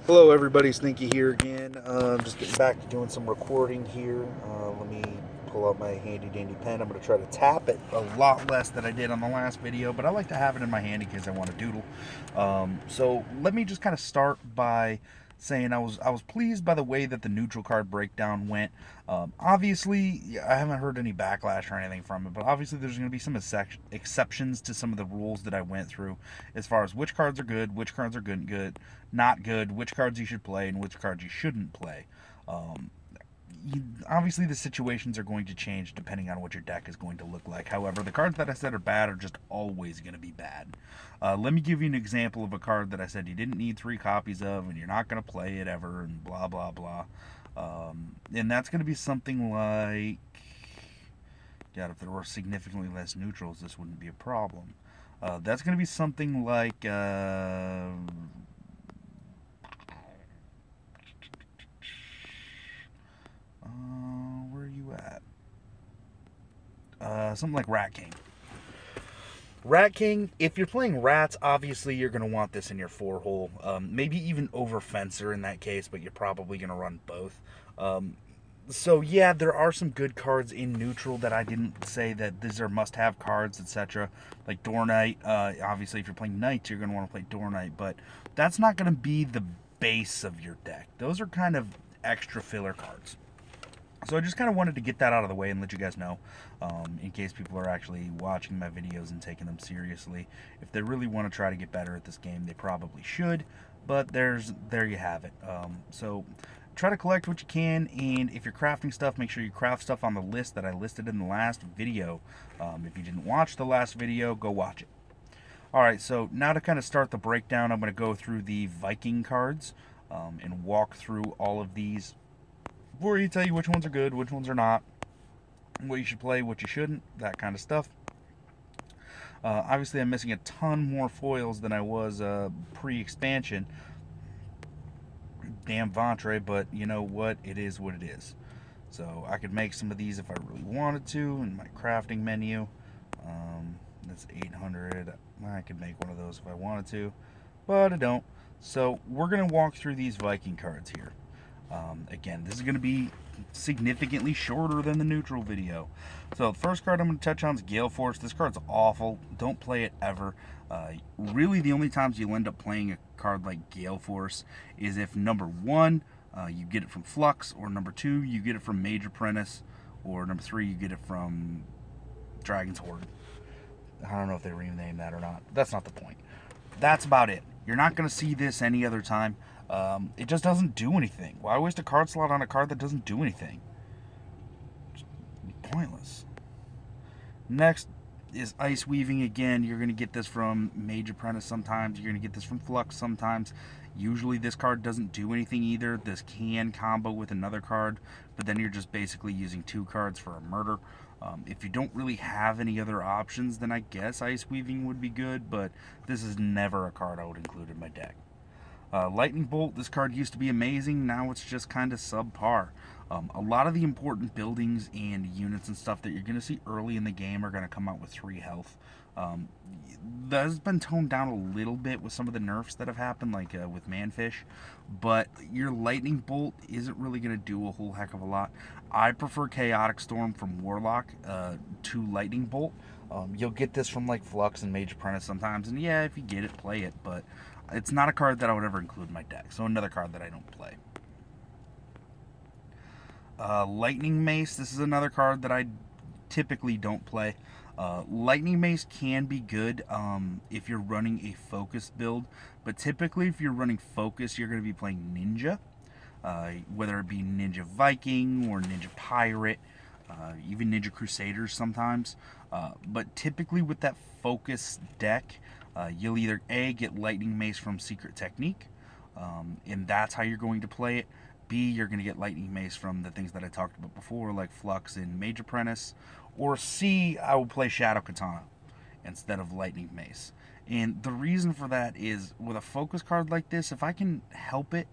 Hello everybody, Stinky here again. Just getting back to doing some recording here. Let me pull out my handy dandy pen. I'm going to try to tap it a lot less than I did on the last video, but I like to have it in my hand in case I want to doodle. So let me just kind of start by saying I was pleased by the way that the neutral card breakdown went. Obviously, I haven't heard any backlash or anything from it, but obviously there's going to be some exceptions to some of the rules that I went through as far as which cards are good, which cards are not good, which cards you should play, and which cards you shouldn't play. Obviously the situations are going to change depending on what your deck is going to look like. However, the cards that I said are bad are just always going to be bad. Let me give you an example of a card that I said you didn't need 3 copies of and you're not going to play it ever and blah blah blah. And that's going to be something like, God, if there were significantly less neutrals this wouldn't be a problem. That's going to be something like where are you at? Something like Rat King. Rat King, if you're playing rats, obviously you're going to want this in your 4-hole. Maybe even over Fencer in that case, but you're probably going to run both. So yeah, there are some good cards in neutral that I didn't say that these are must-have cards, etc. Like Door Knight. Obviously, if you're playing Knights, you're going to want to play Door Knight, but that's not going to be the base of your deck. Those are kind of extra filler cards. So I just kind of wanted to get that out of the way and let you guys know, in case people are actually watching my videos and taking them seriously. If they really want to try to get better at this game, they probably should, but there you have it. So try to collect what you can, and if you're crafting stuff, make sure you craft stuff on the list that I listed in the last video. If you didn't watch the last video, go watch it. Alright, so now to kind of start the breakdown, I'm going to go through the Viking cards and walk through all of these before you tell you which ones are good, which ones are not, what you should play, what you shouldn't, that kind of stuff. Obviously, I'm missing a ton more foils than I was pre-expansion. Damn Ventre, but you know what? It is what it is. So I could make some of these if I really wanted to in my crafting menu. That's 800. I could make one of those if I wanted to, but I don't. So we're going to walk through these Viking cards here. Again, this is going to be significantly shorter than the neutral video. So the first card I'm going to touch on is Gale Force. This card's awful. Don't play it ever. Really, the only times you'll end up playing a card like Gale Force is if number 1, you get it from Flux, or number 2, you get it from Mage Apprentice, or number 3, you get it from Dragon's Horde. I don't know if they renamed that or not. That's not the point. That's about it. You're not going to see this any other time. It just doesn't do anything. Why waste a card slot on a card that doesn't do anything? Just pointless. Next is Ice Weaving. Again, you're going to get this from Mage Apprentice sometimes. You're going to get this from Flux sometimes. Usually this card doesn't do anything either. This can combo with another card, but then you're just basically using 2 cards for a murder. If you don't really have any other options, then I guess Ice Weaving would be good, but this is never a card I would include in my deck. Lightning Bolt, this card used to be amazing, now it's just kind of subpar. A lot of the important buildings and units and stuff that you're going to see early in the game are going to come out with 3 health. That has been toned down a little bit with some of the nerfs that have happened, like with Manfish, but your Lightning Bolt isn't really going to do a whole heck of a lot. I prefer Chaotic Storm from Warlock to Lightning Bolt. You'll get this from like Flux and Mage Apprentice sometimes, and yeah, if you get it, play it, but it's not a card that I would ever include in my deck, so another card that I don't play. Lightning Mace, this is another card that I typically don't play. Lightning Mace can be good if you're running a focus build, but typically if you're running focus, you're going to be playing Ninja, whether it be Ninja Viking or Ninja Pirate, even Ninja Crusaders sometimes. But typically with that focus deck, you'll either A, get Lightning Mace from Secret Technique, and that's how you're going to play it. B, you're going to get Lightning Mace from the things that I talked about before, like Flux and Mage Apprentice. Or C, I will play Shadow Katana instead of Lightning Mace. And the reason for that is, with a focus card like this, if I can help it,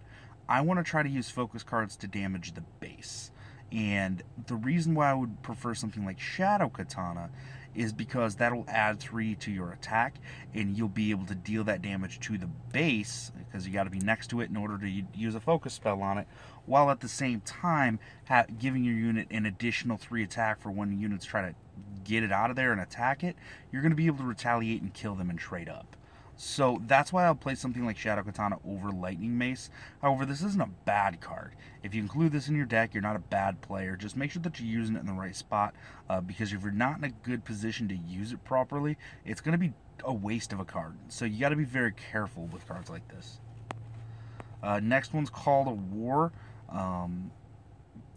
I want to try to use focus cards to damage the base. And the reason why I would prefer something like Shadow Katana is because that'll add 3 to your attack, and you'll be able to deal that damage to the base, because you got to be next to it in order to use a focus spell on it, while at the same time giving your unit an additional 3 attack for when units try to get it out of there and attack it. You're going to be able to retaliate and kill them and trade up. So that's why I'll play something like Shadow Katana over Lightning Mace. However, this isn't a bad card. If you include this in your deck, you're not a bad player. Just make sure that you're using it in the right spot, because if you're not in a good position to use it properly, it's going to be a waste of a card. So you got to be very careful with cards like this. Next one's Call to War.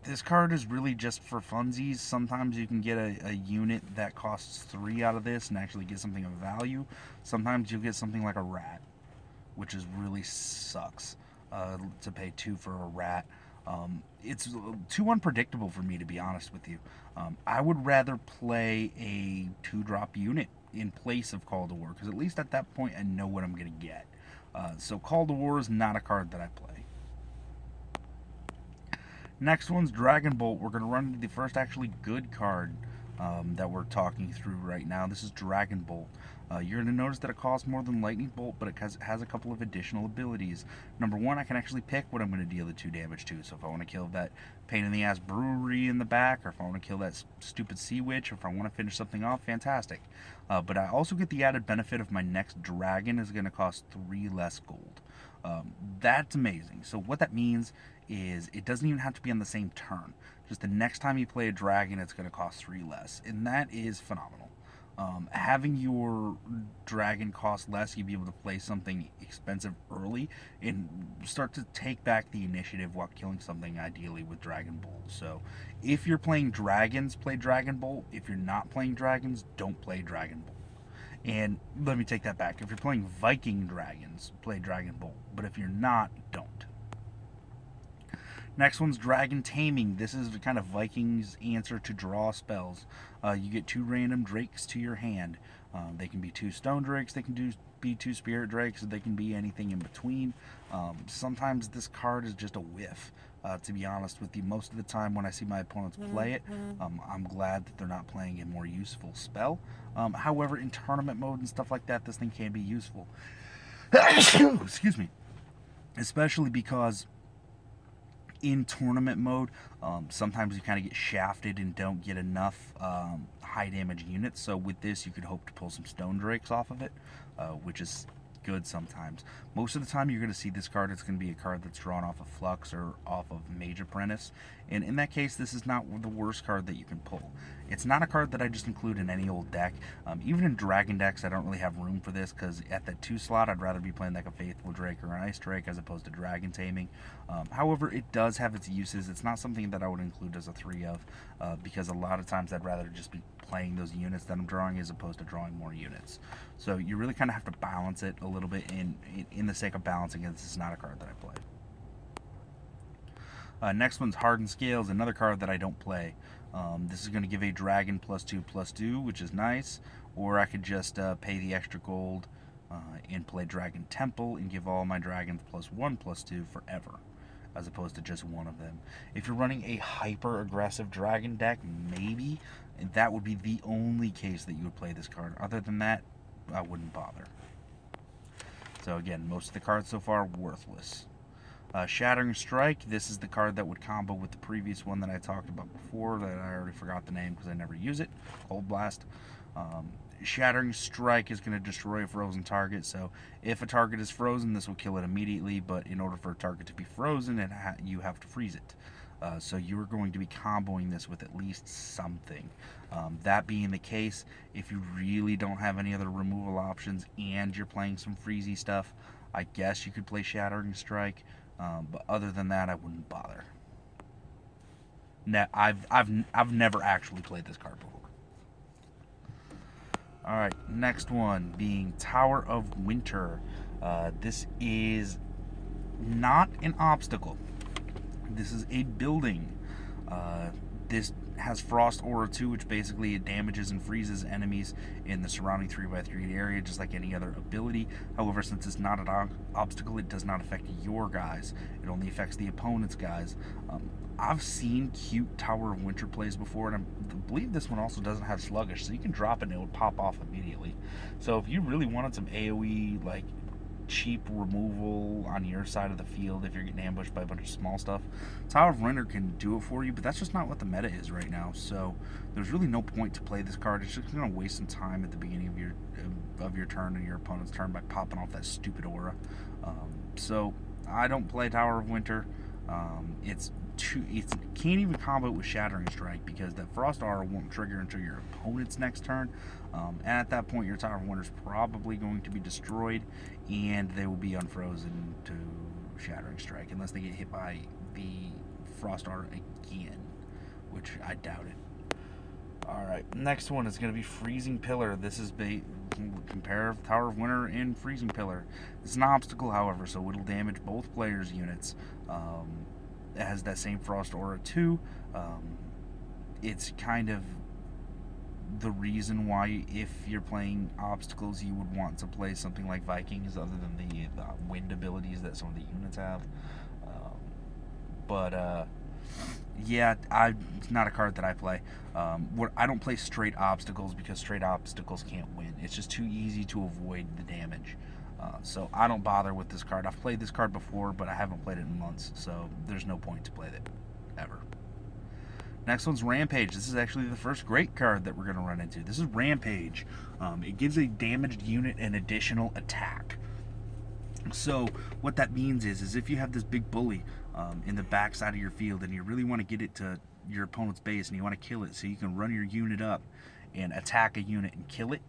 This card is really just for funsies. Sometimes you can get a unit that costs 3 out of this and actually get something of value. Sometimes you'll get something like a rat, which is really sucks to pay 2 for a rat. It's too unpredictable for me, to be honest with you. I would rather play a 2-drop unit in place of Call to War, because at least at that point I know what I'm going to get. So Call to War is not a card that I play. Next one's Dragon Bolt. We're going to run into the first actually good card that we're talking through right now. This is Dragon Bolt. You're going to notice that it costs more than Lightning Bolt, but it has a couple of additional abilities. Number one, I can actually pick what I'm going to deal the 2 damage to. So if I want to kill that pain in the ass brewery in the back, or if I want to kill that stupid sea witch, or if I want to finish something off, fantastic. But I also get the added benefit of my next dragon is going to cost 3 less gold. That's amazing. So what that means is it doesn't even have to be on the same turn. Just the next time you play a dragon, it's going to cost 3 less, and that is phenomenal. Having your dragon cost less, you'll be able to play something expensive early and start to take back the initiative while killing something, ideally with Dragon Bolt. So if you're playing dragons, play Dragon Bolt. If you're not playing dragons, don't play Dragon Bolt. And let me take that back. If you're playing Viking dragons, play Dragon Bolt. But if you're not, don't. Next one's Dragon Taming. This is kind of Viking's answer to draw spells. You get 2 random drakes to your hand. They can be 2 stone drakes, they can be 2 spirit drakes, they can be anything in between. Sometimes this card is just a whiff, to be honest with you. Most of the time when I see my opponents play it, I'm glad that they're not playing a more useful spell. However, in tournament mode and stuff like that, this thing can be useful. Excuse me. Especially because in tournament mode, sometimes you kind of get shafted and don't get enough high damage units. So with this, you could hope to pull some stone drakes off of it, which is good sometimes. Most of the time you're going to see this card, it's going to be a card that's drawn off of Flux or off of Mage Apprentice, and in that case this is not the worst card that you can pull. It's not a card that I just include in any old deck. Even in dragon decks I don't really have room for this, because at that 2 slot I'd rather be playing like a Faithful Drake or an Ice Drake as opposed to Dragon Taming. However, it does have its uses. It's not something that I would include as a 3 of, because a lot of times I'd rather just be playing those units that I'm drawing as opposed to drawing more units. So you really kind of have to balance it a little bit, in the sake of balancing it. This is not a card that I play. Next one's Hardened Scales, another card that I don't play. This is going to give a dragon +2/+2, which is nice, or I could just pay the extra gold and play Dragon Temple and give all my dragons +1/+2 forever, as opposed to just one of them. If you're running a hyper aggressive dragon deck, maybe that would be the only case that you would play this card. Other than that, I wouldn't bother. So again, most of the cards so far, worthless. Shattering Strike, this is the card that would combo with the previous one that I talked about before, that I already forgot the name because I never use it, Cold Blast. Shattering Strike is going to destroy a frozen target, so if a target is frozen, this will kill it immediately, but in order for a target to be frozen, you have to freeze it. So you're going to be comboing this with at least something. That being the case, if you really don't have any other removal options and you're playing some freezy stuff, I guess you could play Shattering Strike, but other than that, I wouldn't bother. Now, I've never actually played this card before. Alright, next one being Tower of Winter. This is not an obstacle. This is a building. This has Frost Aura 2, which basically it damages and freezes enemies in the surrounding 3x3 area, just like any other ability. However, since it's not an obstacle, it does not affect your guys. It only affects the opponent's guys. I've seen cute Tower of Winter plays before, and I believe this one also doesn't have Sluggish, so you can drop it and it would pop off immediately. So if you really wanted some AoE, like, cheap removal on your side of the field if you're getting ambushed by a bunch of small stuff, Tower of Winter can do it for you, but that's just not what the meta is right now. So there's really no point to play this card. It's just going to waste some time at the beginning of your turn and your opponent's turn by popping off that stupid aura. So I don't play Tower of Winter. It can't even combo with Shattering Strike because that Frost Aura won't trigger until your opponent's next turn. And at that point, your Tower of Winter is probably going to be destroyed, and they will be unfrozen to Shattering Strike unless they get hit by the Frost Aura again, which I doubt it. Alright, next one is going to be Freezing Pillar. This is compare Tower of Winter and Freezing Pillar. It's an obstacle, however, so it'll damage both players' units. It has that same Frost Aura too. It's kind of the reason why, if you're playing obstacles, you would want to play something like Vikings, other than the wind abilities that some of the units have. Yeah, it's not a card that I play. I don't play straight obstacles because straight obstacles can't win. It's just too easy to avoid the damage. So I don't bother with this card. I've played this card before, but I haven't played it in months, so there's no point to play it, ever. Next one's Rampage. This is actually the first great card that we're going to run into. This is Rampage. It gives a damaged unit an additional attack. So what that means is if you have this big bully in the back side of your field and you really want to get it to your opponent's base and you want to kill it so you can run your unit up and attack a unit and kill it,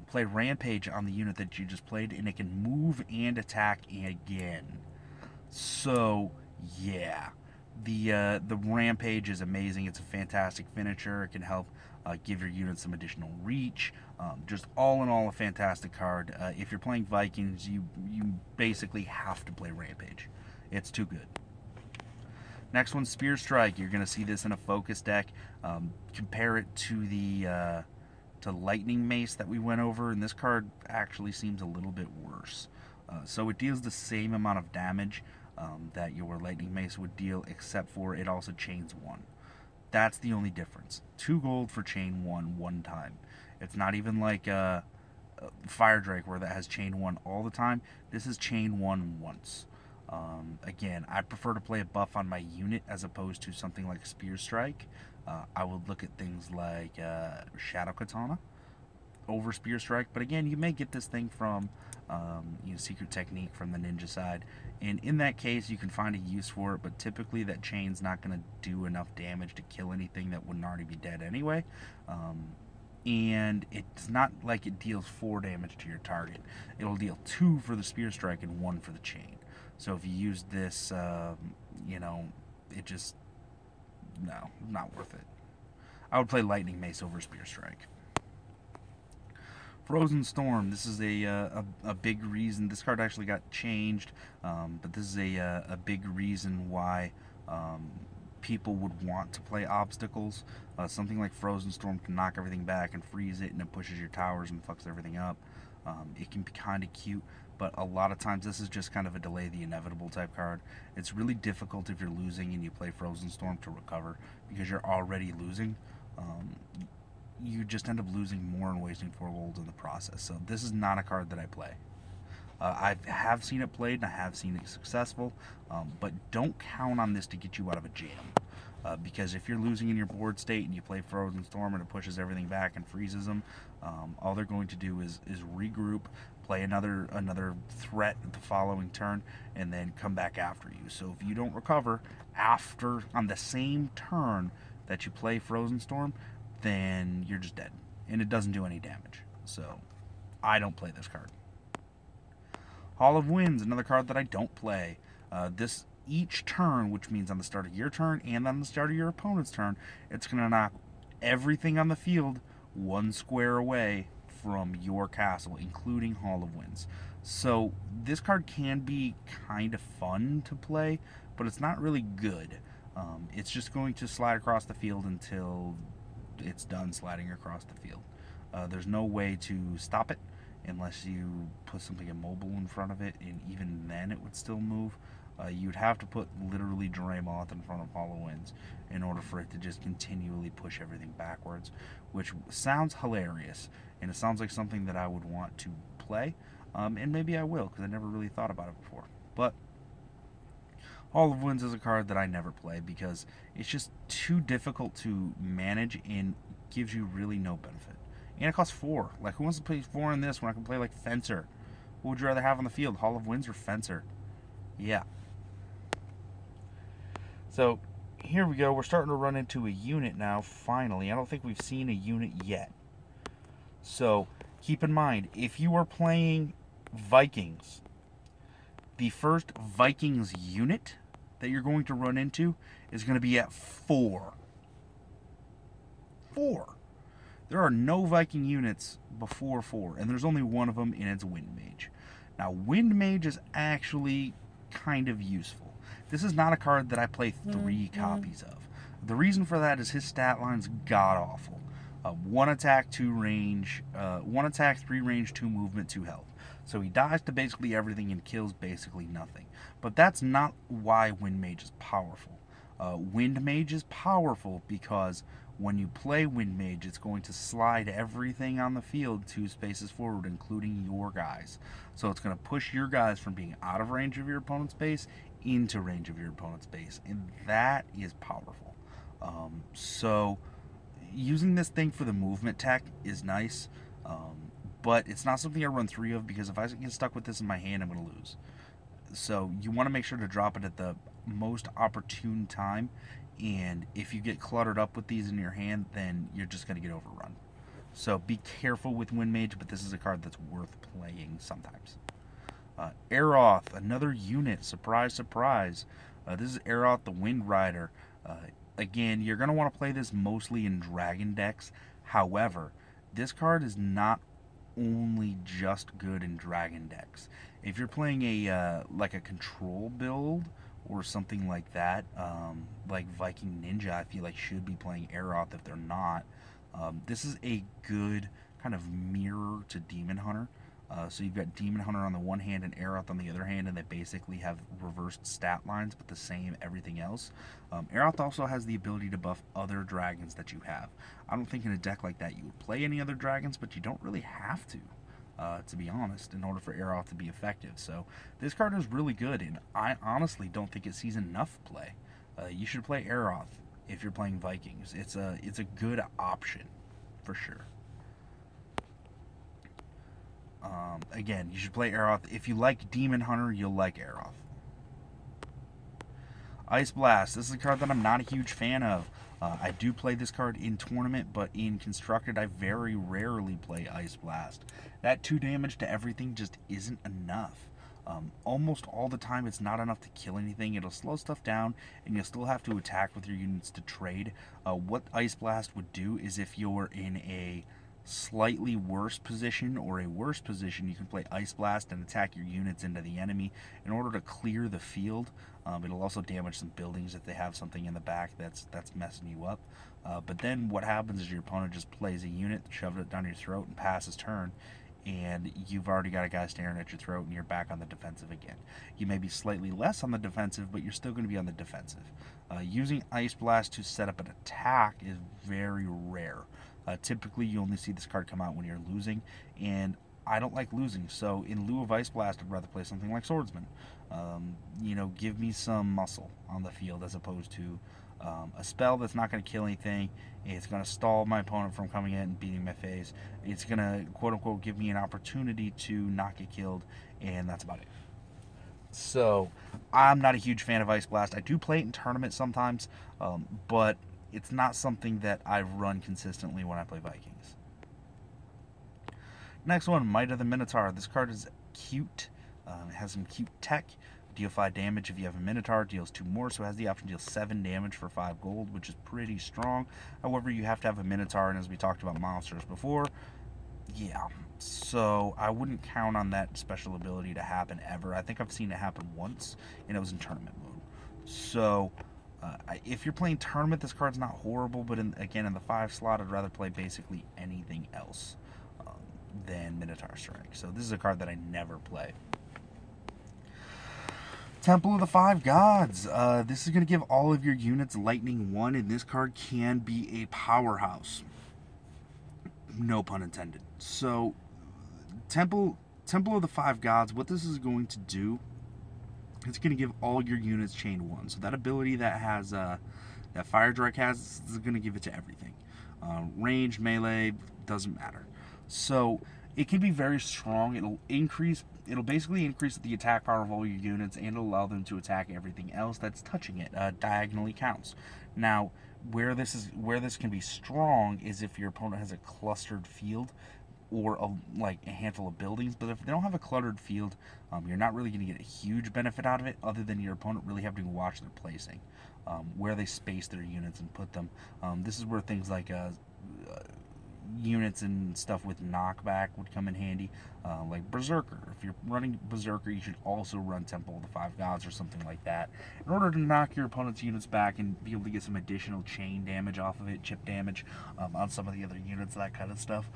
play Rampage on the unit that you just played, and it can move and attack again. So yeah, the Rampage is amazing. It's a fantastic finisher. It can help give your unit some additional reach. Just all in all, a fantastic card. If you're playing Vikings, you basically have to play Rampage. It's too good. Next one, Spear Strike. You're going to see this in a focus deck. Compare it to the to Lightning Mace that we went over, and this card actually seems a little bit worse. So it deals the same amount of damage that your Lightning Mace would deal, except for it also chains 1. That's the only difference. 2 gold for chain 1 time. It's not even like Fire Drake where that has chain 1 all the time. This is chain 1 once. Again, I prefer to play a buff on my unit as opposed to something like Spear Strike. I would look at things like Shadow Katana over Spear Strike, but again, you may get this thing from Secret Technique from the ninja side, and in that case you can find a use for it, but typically that chain's not going to do enough damage to kill anything that wouldn't already be dead anyway, and it's not like it deals 4 damage to your target. It'll deal 2 for the Spear Strike and 1 for the chain. So if you use this, it just, no, not worth it. I would play Lightning Mace over Spear Strike. Frozen Storm. This is a big reason. This card actually got changed, but this is a big reason why people would want to play obstacles. Something like Frozen Storm can knock everything back and freeze it, and it pushes your towers and fucks everything up. It can be kind of cute, but a lot of times this is just kind of a delay the inevitable type card. It's really difficult if you're losing and you play Frozen Storm to recover because you're already losing. You just end up losing more and wasting 4 gold in the process. So this is not a card that I play. I have seen it played and I have seen it successful, but don't count on this to get you out of a jam. Because if you're losing in your board state and you play Frozen Storm and it pushes everything back and freezes them, all they're going to do is regroup, play another threat the following turn, and then come back after you. So if you don't recover on the same turn that you play Frozen Storm, then you're just dead, and it doesn't do any damage. So I don't play this card. Hall of Winds, another card that I don't play. Each turn, which means on the start of your turn and on the start of your opponent's turn, it's going to knock everything on the field 1 square away from your castle, including Hall of Winds. So this card can be kind of fun to play, but it's not really good. It's just going to slide across the field until it's done sliding across the field. There's no way to stop it unless you put something immobile in front of it, and even then it would still move. You'd have to put literally Draymond in front of Hollow Winds in order for it to just continually push everything backwards, which sounds hilarious, and it sounds like something that I would want to play, and maybe I will, because I never really thought about it before. But Hall of Winds is a card that I never play because it's just too difficult to manage and gives you really no benefit. And it costs 4. Like, who wants to play 4 in this when I can play like Fencer? What would you rather have on the field, Hall of Winds or Fencer? Yeah. So here we go. We're starting to run into a unit now, finally. I don't think we've seen a unit yet. So keep in mind, if you are playing Vikings, the first Vikings unit that you're going to run into is going to be at 4. 4. There are no Viking units before 4, and there's only one of them, and it's Wind Mage. Now, Wind Mage is actually kind of useful. This is not a card that I play 3 copies of. The reason for that is his stat line's god-awful. 1 attack, 2 range, 1 attack, 3 range, 2 movement, 2 health. So he dies to basically everything and kills basically nothing. But that's not why Wind Mage is powerful. Wind Mage is powerful because when you play Wind Mage, it's going to slide everything on the field 2 spaces forward, including your guys. So it's going to push your guys from being out of range of your opponent's base into range of your opponent's base. And that is powerful. So using this thing for the movement tech is nice. But it's not something I run 3 of, because if I get stuck with this in my hand, I'm going to lose. So you want to make sure to drop it at the most opportune time, and if you get cluttered up with these in your hand, then you're just going to get overrun. So be careful with Wind Mage, but this is a card that's worth playing sometimes. Aeroth, another unit, surprise, surprise. This is Aeroth, the Wind Rider. Again, you're going to want to play this mostly in Dragon decks. However, this card is not only just good in Dragon decks. If you're playing a like a control build or something like that, like Viking Ninja, I feel like should be playing Aeroth if they're not. This is a good kind of mirror to Demon Hunter. So you've got Demon Hunter on the one hand and Aeroth on the other hand, and they basically have reversed stat lines but the same everything else. Aeroth also has the ability to buff other dragons that you have. I don't think in a deck like that you would play any other dragons, but you don't really have to be honest, in order for Aeroth to be effective. So this card is really good, and I honestly don't think it sees enough play. You should play Aeroth if you're playing Vikings. It's a good option for sure. Again, you should play Aeroth. If you like Demon Hunter, you'll like Aeroth. Ice Blast. This is a card that I'm not a huge fan of. I do play this card in tournament, but in Constructed, I very rarely play Ice Blast. That 2 damage to everything just isn't enough. Almost all the time, it's not enough to kill anything. It'll slow stuff down, and you'll still have to attack with your units to trade. What Ice Blast would do is if you're in a slightly worse position or a worse position, you can play Ice Blast and attack your units into the enemy in order to clear the field. It'll also damage some buildings if they have something in the back that's messing you up. But then what happens is your opponent just plays a unit, shoves it down your throat, and passes turn, and you've already got a guy staring at your throat, and you're back on the defensive again. You may be slightly less on the defensive, but you're still going to be on the defensive. Using Ice Blast to set up an attack is very rare. Typically, you only see this card come out when you're losing, and I don't like losing, so in lieu of Ice Blast, I'd rather play something like Swordsman. You know, give me some muscle on the field as opposed to a spell that's not going to kill anything. It's going to stall my opponent from coming in and beating my face. It's going to, quote-unquote, give me an opportunity to not get killed, and that's about it. So, I'm not a huge fan of Ice Blast. I do play it in tournament sometimes, but it's not something that I run consistently when I play Vikings. Next one, Might of the Minotaur. This card is cute. It has some cute tech. Deal 5 damage if you have a Minotaur. Deals 2 more, so it has the option to deal 7 damage for 5 gold, which is pretty strong. However, you have to have a Minotaur, and as we talked about monsters before, yeah. So I wouldn't count on that special ability to happen ever. I think I've seen it happen once, and it was in tournament mode. So If you're playing tournament, this card's not horrible, but again, in the 5 slot, I'd rather play basically anything else than Minotaur Strike. So this is a card that I never play. Temple of the Five Gods. This is going to give all of your units Lightning 1, and this card can be a powerhouse. No pun intended. So, Temple of the Five Gods, what this is going to do, it's going to give all your units Chain 1. So that ability that has that Fire Drake has, is going to give it to everything. Range, melee, doesn't matter. So it can be very strong. It'll basically increase the attack power of all your units, and it'll allow them to attack everything else that's touching it. Diagonally counts. Now, where this can be strong is if your opponent has a clustered field or like a handful of buildings. But if they don't have a cluttered field, you're not really going to get a huge benefit out of it, other than your opponent really having to watch their placing, where they space their units and put them. This is where things like units and stuff with knockback would come in handy, like Berserker. If you're running Berserker, you should also run Temple of the Five Gods or something like that, in order to knock your opponent's units back and be able to get some additional chain damage off of it, chip damage on some of the other units, that kind of stuff.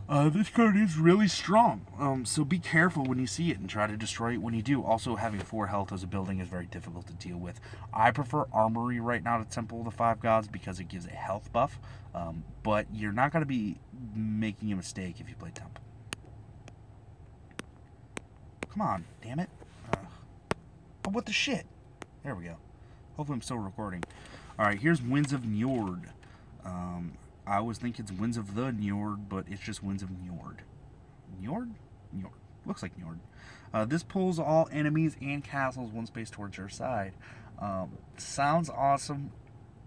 This card is really strong, so be careful when you see it and try to destroy it when you do. Also, having 4 health as a building is very difficult to deal with. I prefer Armory right now to Temple of the Five Gods because it gives a health buff, but you're not going to be making a mistake if you play Temple. Come on, damn it. Oh, what the shit? There we go. Hopefully I'm still recording. Alright, here's Winds of Njord. I always think it's Winds of the Njord, but it's just Winds of Njord. Njord? Njord. Looks like Njord. This pulls all enemies and castles 1 space towards your side. Sounds awesome.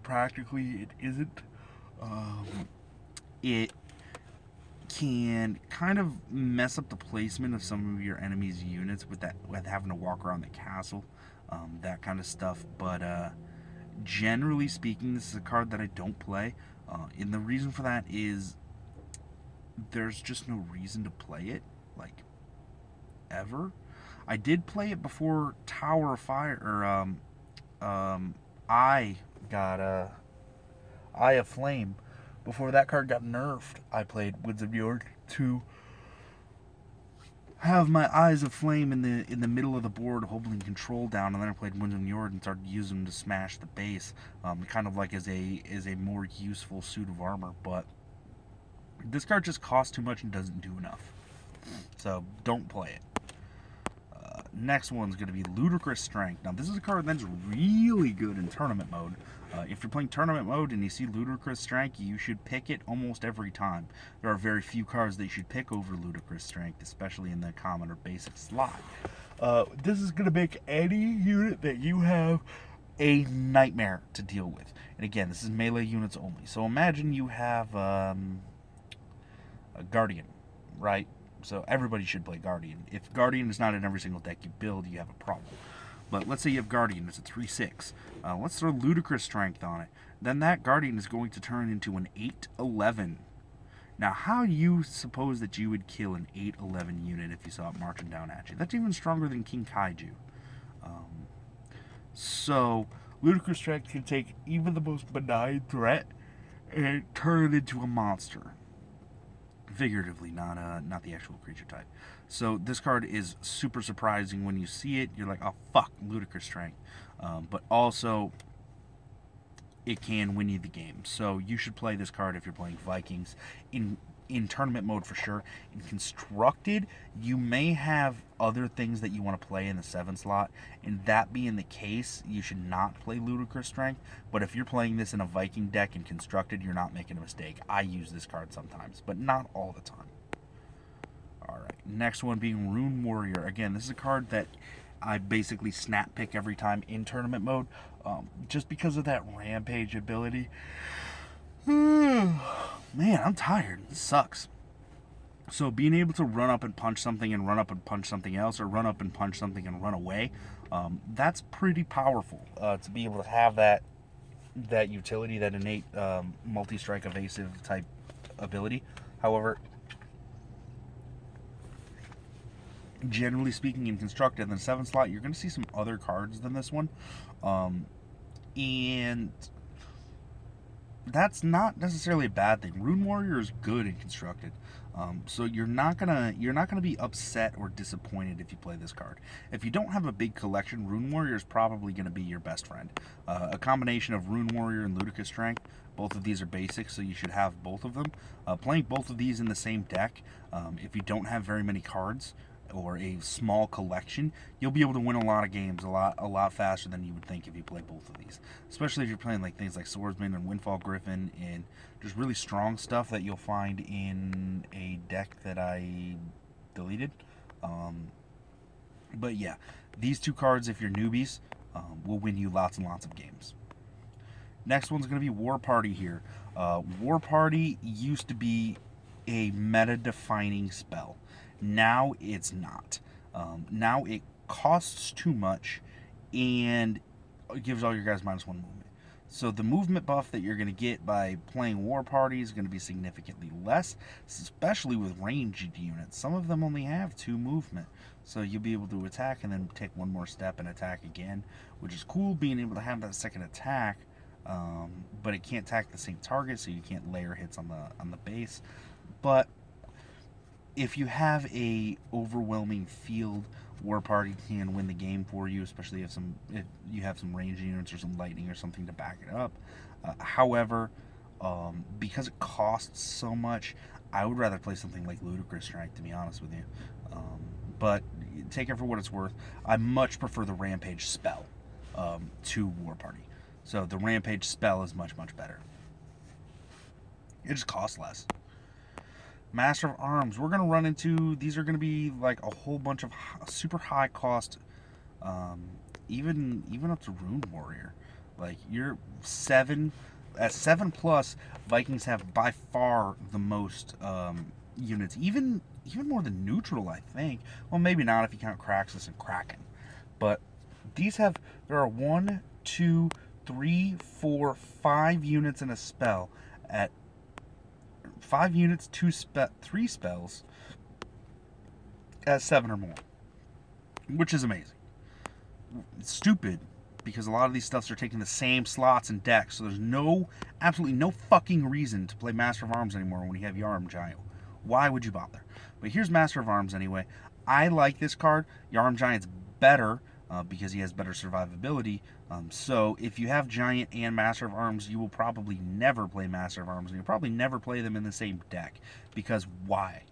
Practically, it isn't. It can kind of mess up the placement of some of your enemies' units with having to walk around the castle, that kind of stuff. But generally speaking, this is a card that I don't play. And the reason for that is there's just no reason to play it, like, ever. I did play it before Tower of Fire, or I got Eye of Flame. Before that card got nerfed, I played Winds of Njord to have my Eyes of Flame in the middle of the board holding control down, and then I played Winds of Njord and started using them to smash the base, kind of like as a more useful suit of armor. But this card just costs too much and doesn't do enough, so don't play it. Next one's going to be Ludicrous Strength. Now, this is a card that's really good in tournament mode. If you're playing tournament mode and you see Ludicrous Strength, you should pick it almost every time. There are very few cards that you should pick over Ludicrous Strength, especially in the common or basic slot. This is going to make any unit that you have a nightmare to deal with. And again, this is melee units only. So imagine you have a Guardian, right? So everybody should play Guardian. If Guardian is not in every single deck you build, you have a problem. But let's say you have Guardian, it's a 3/6. Let's throw Ludicrous Strength on it. Then that Guardian is going to turn into an 8/11. Now, how do you suppose that you would kill an 8/11 unit if you saw it marching down at you? That's even stronger than King Kaiju. So, Ludicrous Strength can take even the most benign threat and turn it into a monster. Figuratively, not the actual creature type. So this card is super surprising when you see it. You're like, oh fuck, Ludicrous Strength. But also, it can win you the game. So you should play this card if you're playing Vikings in tournament mode for sure. In Constructed, you may have other things that you want to play in the 7 slot, and that being the case, you should not play Ludicrous Strength. But if you're playing this in a Viking deck in Constructed, you're not making a mistake. I use this card sometimes, but not all the time. Alright, next one being Rune Warrior. Again, this is a card that I basically snap pick every time in tournament mode, just because of that Rampage ability. Man, I'm tired. This sucks. So being able to run up and punch something and run up and punch something else, or run up and punch something and run away, that's pretty powerful. To be able to have that utility, that innate multi-strike evasive type ability. However, generally speaking, in Constructed, in the 7 slot, you're going to see some other cards than this one. and that's not necessarily a bad thing. Rune Warrior is good and constructed, so you're not gonna be upset or disappointed if you play this card. If you don't have a big collection, Rune Warrior is probably gonna be your best friend. A combination of Rune Warrior and Ludicrous Strength. Both of these are basic, so you should have both of them. Playing both of these in the same deck, if you don't have very many cards or a small collection, you'll be able to win a lot of games a lot faster than you would think if you play both of these. Especially if you're playing like things like Swordsman and Windfall Griffin and just really strong stuff that you'll find in a deck that I deleted. But yeah, these two cards, if you're newbies, will win you lots and lots of games. Next one's going to be War Party here. War Party used to be a meta-defining spell. Now it's not. Now it costs too much and it gives all your guys -1 movement. So the movement buff that you're going to get by playing War Party is going to be significantly less, especially with ranged units. Some of them only have 2 movement. So you'll be able to attack and then take one more step and attack again, which is cool, being able to have that second attack. But it can't attack the same target, so you can't layer hits on the base. But if you have a overwhelming field, War Party can win the game for you, especially if you have some range units or some lightning or something to back it up. However, because it costs so much, I would rather play something like Ludicrous Strength, to be honest with you. But take it for what it's worth. I much prefer the Rampage spell to War Party. So the Rampage spell is much, much better. It just costs less. Master of Arms. We're going to run into... These are going to be like a whole bunch of super high cost... even up to Rune Warrior. Like, you're 7... At 7+, Vikings have by far the most units. Even more than neutral, I think. Well, maybe not if you count Kraxus and Kraken. But these have... There are 1, 2... 3, 4, 5 units in a spell at 5 units, 3 spells at 7 or more, which is amazing. It's stupid because a lot of these stuffs are taking the same slots and decks, so there's absolutely no fucking reason to play Master of Arms anymore when you have Yarm Giant. Why would you bother? But here's Master of Arms anyway. I like this card. Yarm Giant's better. Because he has better survivability. So if you have Giant and Master of Arms, you will probably never play Master of Arms, and you'll probably never play them in the same deck. Because why?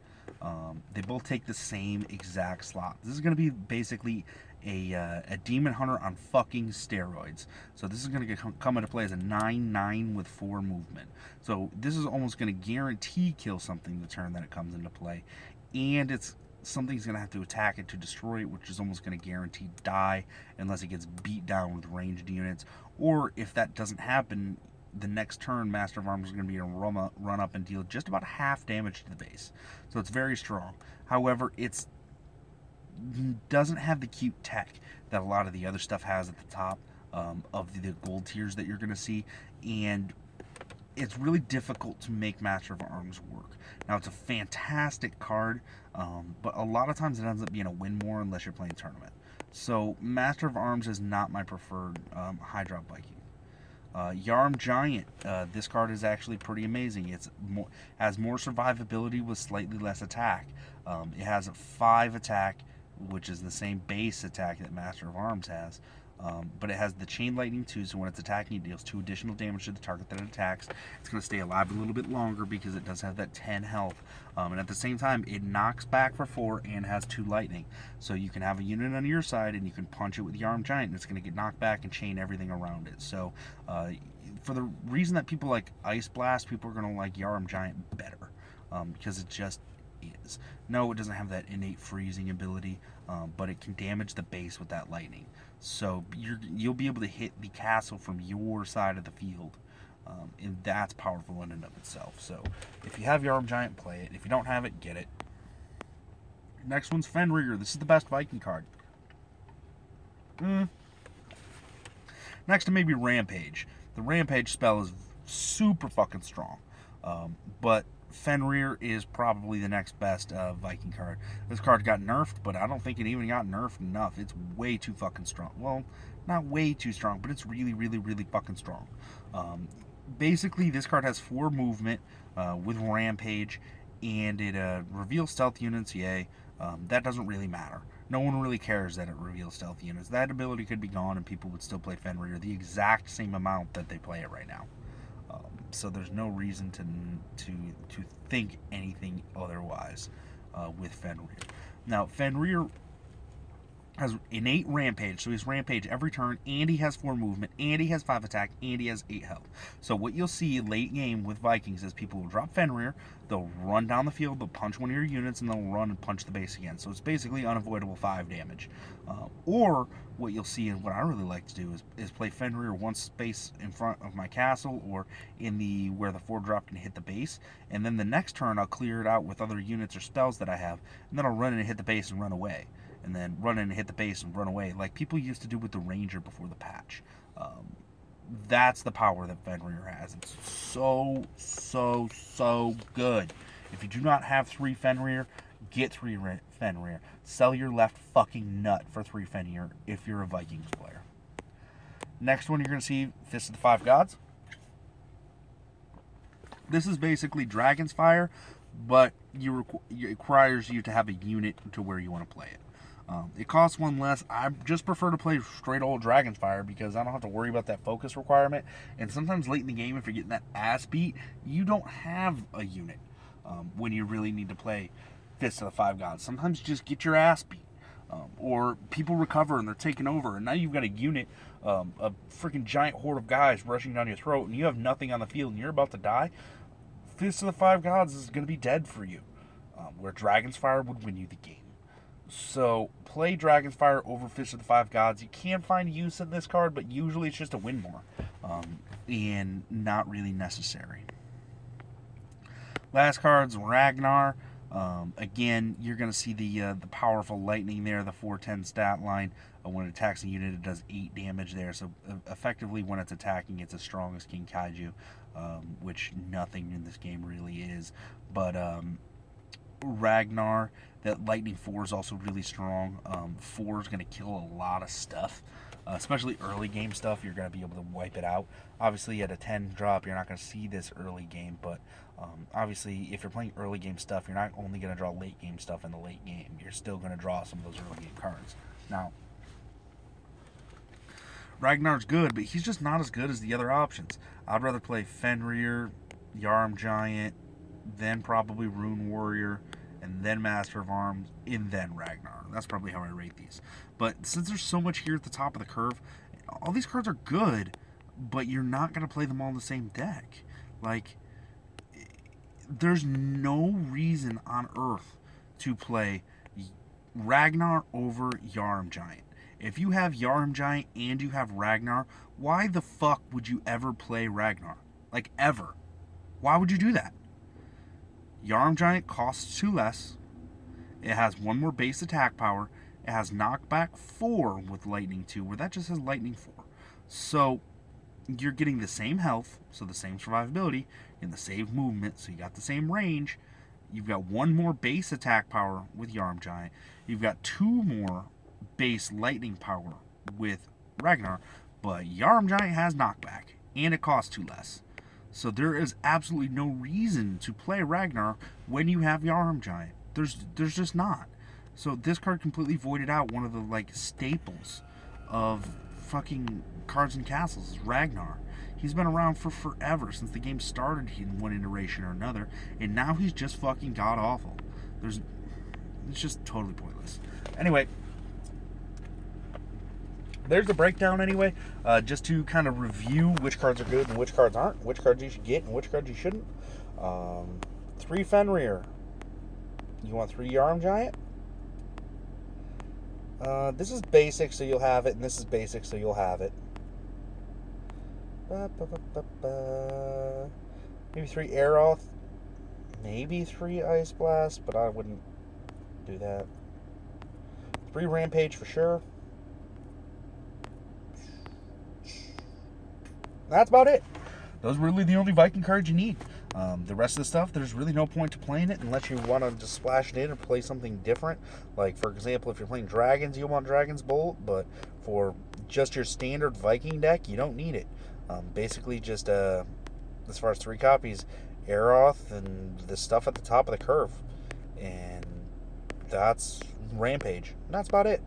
They both take the same exact slot. This is going to be basically a Demon Hunter on fucking steroids. So this is going to come into play as a 9/9 with 4 movement. So this is almost going to guarantee kill something the turn that it comes into play. And something's going to have to attack it to destroy it, which is almost going to guarantee die unless it gets beat down with ranged units. Or if that doesn't happen, the next turn Master of Arms is going to be a run up and deal just about half damage to the base. So it's very strong. However, it doesn't have the cute tech that a lot of the other stuff has at the top of the gold tiers that you're going to see. And it's really difficult to make Master of Arms work. Now, it's a fantastic card, but a lot of times it ends up being a win more unless you're playing tournament. So, Master of Arms is not my preferred high drop Viking. Yarm Giant, this card is actually pretty amazing. Has more survivability with slightly less attack. It has a 5 attack, which is the same base attack that Master of Arms has. But it has the Chain Lightning too, so when it's attacking, it deals 2 additional damage to the target that it attacks. It's going to stay alive a little bit longer because it does have that 10 health. And at the same time, it knocks back for 4 and has 2 lightning. So you can have a unit on your side and you can punch it with Yarm Giant and it's going to get knocked back and chain everything around it. So for the reason that people like Ice Blast, people are going to like Yarm Giant better because it just is. No, it doesn't have that innate freezing ability, but it can damage the base with that lightning. So you'll be able to hit the castle from your side of the field, and that's powerful in and of itself. So if you have Yarm Giant, play it. If you don't have it, get it. Next one's Fenrir. This is the best Viking card. Next to maybe Rampage. The Rampage spell is super fucking strong, but Fenrir is probably the next best Viking card. This card got nerfed, but I don't think it even got nerfed enough. It's way too fucking strong. Well, Not way too strong, but it's really, really, really fucking strong. Basically, this card has 4 movement with Rampage, and it reveals stealth units, yay. That doesn't really matter. No one really cares that it reveals stealth units. That ability could be gone and people would still play Fenrir the exact same amount that they play it right now. So there's no reason to think anything otherwise with Fenrir. Now, Fenrir has innate Rampage, so he's Rampage every turn, and he has 4 movement, and he has 5 attack, and he has 8 health. So what you'll see late game with Vikings is people will drop Fenrir, they'll run down the field, they'll punch one of your units, and they'll run and punch the base again. So it's basically unavoidable 5 damage. Or what you'll see, and what I really like to do, is play Fenrir one space in front of my castle, or in the where the 4-drop can hit the base, and then the next turn I'll clear it out with other units or spells that I have, and then I'll run in and hit the base and run away. And then run in and hit the base and run away, like people used to do with the Ranger before the patch. That's the power that Fenrir has. It's so, so, so good. If you do not have 3 Fenrir, get 3 Fenrir. Sell your left fucking nut for 3 Fenrir if you're a Vikings player. Next one you're going to see, Fist of the 5 Gods. This is basically Dragon's Fire, but it requires you to have a unit to where you want to play it. It costs 1 less. I just prefer to play straight old Dragon's Fire because I don't have to worry about that focus requirement. And sometimes late in the game, if you're getting that ass beat, you don't have a unit when you really need to play Fist of the 5 Gods. Sometimes just get your ass beat. Or people recover and they're taking over, and now you've got a unit, a freaking giant horde of guys rushing down your throat, and you have nothing on the field and you're about to die. Fist of the 5 Gods is going to be dead for you, where Dragon's Fire would win you the game. So play Dragon's Fire over Fist of the 5 Gods. You can find use in this card, but usually it's just a win more, and not really necessary. Last card's Ragnar. Again, you're going to see the powerful lightning there, the 410 stat line. When it attacks a unit, it does 8 damage there. So effectively, when it's attacking, it's as strong as King Kaiju, which nothing in this game really is. But Ragnar, that lightning 4 is also really strong. 4 is going to kill a lot of stuff, especially early game stuff. You're going to be able to wipe it out. Obviously, at a 10 drop, you're not going to see this early game, but obviously, if you're playing early game stuff, you're not only going to draw late game stuff in the late game. You're still going to draw some of those early game cards. Now, Ragnar's good, but he's just not as good as the other options. I'd rather play Fenrir, Yarm Giant, then probably Rune Warrior, and then Master of Arms, and then Ragnar. That's probably how I rate these. But since there's so much here at the top of the curve, all these cards are good, but you're not going to play them all in the same deck. Like, there's no reason on earth to play Ragnar over Yarm Giant. If you have Yarm Giant and you have Ragnar, why the fuck would you ever play Ragnar? Like, ever. Why would you do that? Yarm Giant costs 2 less. It has 1 more base attack power. It has knockback 4 with lightning 2, where that just has lightning 4. So you're getting the same health, so the same survivability, and the same movement, so you got the same range. You've got 1 more base attack power with Yarm Giant. You've got 2 more base lightning power with Ragnar, but Yarm Giant has knockback, and it costs 2 less. So there is absolutely no reason to play Ragnar when you have Yarm Giant. There's just not. So this card completely voided out one of the like staples of fucking Cards and Castles is Ragnar. He's been around for forever, since the game started in one iteration or another, and now he's just fucking god awful. It's just totally pointless. Anyway, there's the breakdown anyway, just to kind of review which cards are good and which cards aren't, which cards you should get and which cards you shouldn't. 3 Fenrir. You want 3 Yarm Giant? This is basic, so you'll have it, and this is basic, so you'll have it. Maybe 3 Aeroth. Maybe 3 Ice Blast, but I wouldn't do that. 3 Rampage for sure. That's about it. Those are really the only Viking cards you need. The rest of the stuff, there's really no point to playing it unless you want to just splash it in or play something different. Like, for example, if you're playing Dragons, you want Dragon's Bolt, but for just your standard Viking deck, you don't need it. Basically, just as far as 3 copies, Aeroth and the stuff at the top of the curve, and that's Rampage. And that's about it.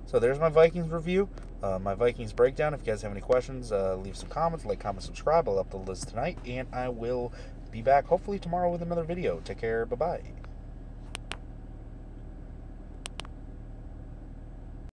So there's my Vikings review, my Vikings breakdown. If you guys have any questions, leave some comments, like, comment, subscribe. I'll up the list tonight, and I will be back hopefully tomorrow with another video. Take care. Bye-bye.